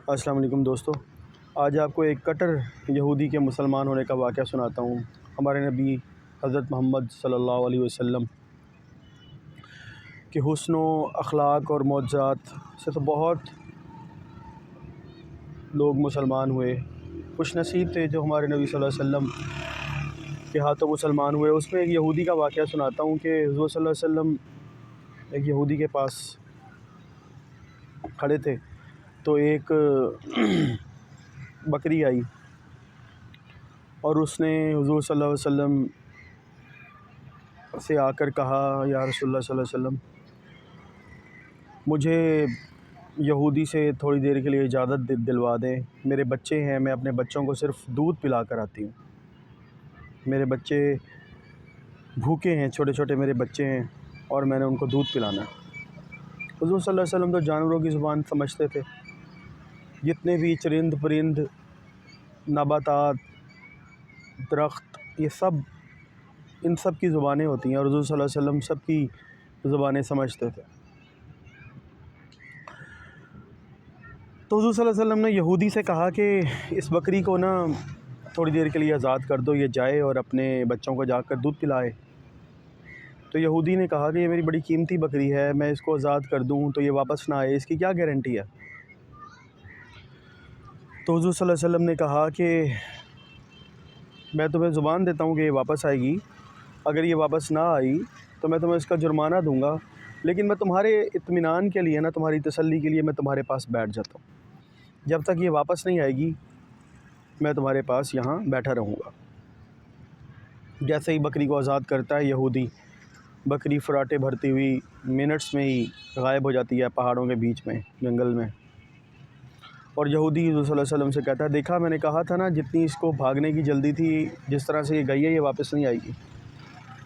السلام علیکم دوستو، آج آپ کو ایک کٹر یہودی کے مسلمان ہونے کا واقعہ سناتا ہوں۔ ہمارے نبی حضرت محمد صلی اللہ علیہ وسلم کے حسن و اخلاق اور معجزات سے تو بہت لوگ مسلمان ہوئے۔ خوش نصیب تھے جو ہمارے نبی صلی اللہ علیہ وسلم کے ہاتھوں مسلمان ہوئے۔ اس میں ایک یہودی کا واقعہ سناتا ہوں کہ حضور صلی اللہ علیہ وسلم ایک یہودی کے پاس کھڑے تھے تو ایک بکری آئی اور اس نے حضور صلی اللہ علیہ وسلم سے آ کر کہا، یا رسول اللہ صلی اللہ علیہ وسلم، مجھے یہودی سے تھوڑی دیر کے لیے اجازت دلوا دیں، میرے بچے ہیں، میں اپنے بچوں کو صرف دودھ پلا کر آتی ہوں، میرے بچے بھوکے ہیں، چھوٹے چھوٹے میرے بچے ہیں اور میں نے ان کو دودھ پلانا ہے۔ حضور صلی اللہ علیہ وسلم تو جانوروں کی زبان سمجھتے تھے، جتنے بھی چرند پرند، نباتات، درخت، یہ سب ان سب کی زبانیں ہوتی ہیں اور حضور صلی اللہ علیہ وسلم سب کی زبانیں سمجھتے تھے۔ تو حضور صلی اللہ علیہ وسلم نے یہودی سے کہا کہ اس بکری کو نا تھوڑی دیر کے لیے آزاد کر دو، یہ جائے اور اپنے بچوں کو جا کر دودھ پلائے۔ تو یہودی نے کہا کہ یہ میری بڑی قیمتی بکری ہے، میں اس کو آزاد کر دوں تو یہ واپس نہ آئے، اس کی کیا گارنٹی ہے؟ تو حضور صلی اللہ علیہ وسلم نے کہا کہ میں تمہیں زبان دیتا ہوں کہ یہ واپس آئے گی، اگر یہ واپس نہ آئی تو میں تمہیں اس کا جرمانہ دوں گا، لیکن میں تمہارے اطمینان کے لیے نا، تمہاری تسلی کے لیے میں تمہارے پاس بیٹھ جاتا ہوں، جب تک یہ واپس نہیں آئے گی میں تمہارے پاس یہاں بیٹھا رہوں گا۔ جیسے ہی بکری کو آزاد کرتا ہے یہودی، بکری فراٹے بھرتی ہوئی منٹس میں ہی غائب ہو جاتی ہے پہاڑوں کے بیچ میں، جنگل میں، اور یہودی حضور صلی اللہ علیہ وسلم سے کہتا ہے، دیکھا میں نے کہا تھا نا، جتنی اس کو بھاگنے کی جلدی تھی، جس طرح سے یہ گئی ہے یہ واپس نہیں آئے گی۔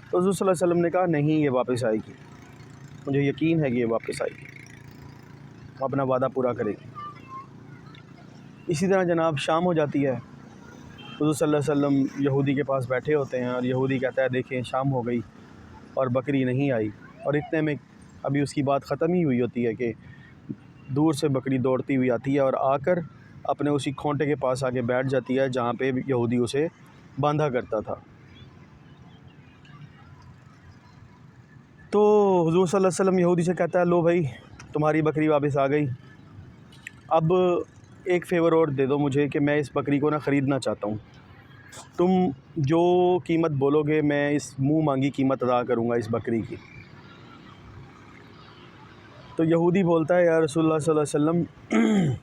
تو حضور صلی اللہ علیہ وسلم نے کہا، نہیں، یہ واپس آئے گی، مجھے یقین ہے کہ یہ واپس آئے گی، اپنا وعدہ پورا کرے گی۔ اسی طرح جناب شام ہو جاتی ہے، حضور صلی اللہ علیہ وسلم یہودی کے پاس بیٹھے ہوتے ہیں اور یہودی کہتا ہے، دیکھیں شام ہو گئی اور بکری نہیں آئی، اور اتنے میں ابھی اس کی بات ختم ہی ہوئی ہوتی ہے کہ دور سے بکری دوڑتی ہوئی آتی ہے اور آ کر اپنے اسی کھونٹے کے پاس آ کے بیٹھ جاتی ہے جہاں پہ یہودی اسے باندھا کرتا تھا۔ تو حضور صلی اللہ علیہ وسلم یہودی سے کہتا ہے، لو بھائی، تمہاری بکری واپس آ گئی، اب ایک فیور اور دے دو مجھے کہ میں اس بکری کو نا خریدنا چاہتا ہوں، تم جو قیمت بولو گے میں اس منہ مانگی قیمت ادا کروں گا اس بکری کی۔ تو یہودی بولتا ہے، یا رسول اللہ صلی اللہ علیہ وسلم،